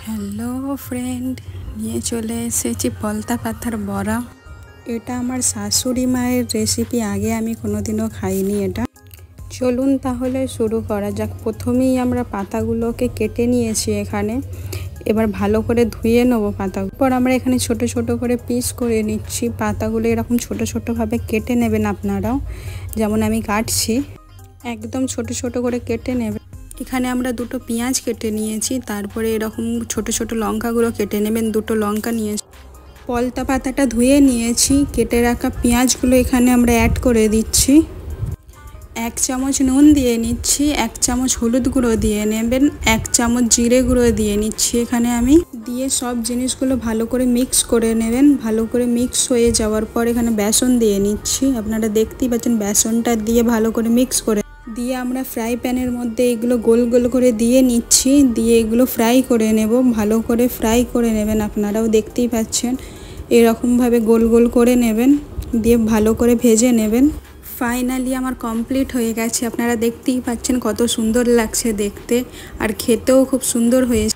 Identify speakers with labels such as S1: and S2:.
S1: Hello friend, নিয়ে চলে এসেছি পলতা পাতার বড়া। এটা আমার শাশুড়ি মায়ের রেসিপি, আগে আমি কোনোদিনও খাইনি এটা। চলুন তাহলে শুরু করা যাক। প্রথমেই আমরা পাতাগুলোকে কেটে নিয়েছি এখানে। এবার ভালো করে ধুয়ে নেবো পাতাগুলো। পর আমরা এখানে ছোট ছোট করে পিস করে নিচ্ছি। পাতাগুলো এরকম ছোট ছোটোভাবে কেটে নেবেন আপনারাও, যেমন আমি কাটছি। একদম ছোট ছোট করে কেটে নেবেন। এখানে আমরা দুটো পেঁয়াজ কেটে নিয়েছি, তারপরে এরকম ছোট ছোট লঙ্কাগুলো কেটে নেবেন। দুটো লঙ্কা নিয়েছি। পলতা পাতাটা ধুয়ে নিয়েছি। কেটে রাখা পেঁয়াজগুলো এখানে আমরা অ্যাড করে দিচ্ছি। 1 চামচ নুন দিয়ে নিচ্ছি, 1 চামচ হলুদ গুঁড়ো দিয়ে নেবেন, 1 চামচ জিরে গুঁড়ো দিয়ে নিচ্ছি এখানে আমি। দিয়ে সব জিনিসগুলো ভালো করে মিক্স করে নেবেন। ভালো করে মিক্স হয়ে যাওয়ার পর এখানে বেসন দিয়ে নিচ্ছি। আপনারা দেখতেই পাচ্ছেন বেসনটা দিয়ে ভালো করে মিক্স করে দিয়ে আমরা ফ্রাই প্যানের মধ্যে এগুলো গোল গোল করে দিয়ে নিচ্ছি। দিয়ে এগুলো ফ্রাই করে নেব। ভালো করে ফ্রাই করে নেবেন, আপনারাও দেখতেই পাচ্ছেন এরকমভাবে গোল গোল করে নেবেন, দিয়ে ভালো করে ভেজে নেবেন। ফাইনালি আমার কমপ্লিট হয়ে গেছে। আপনারা দেখতেই পাচ্ছেন কত সুন্দর লাগছে দেখতে, আর খেতেও খুব সুন্দর হয়েছে।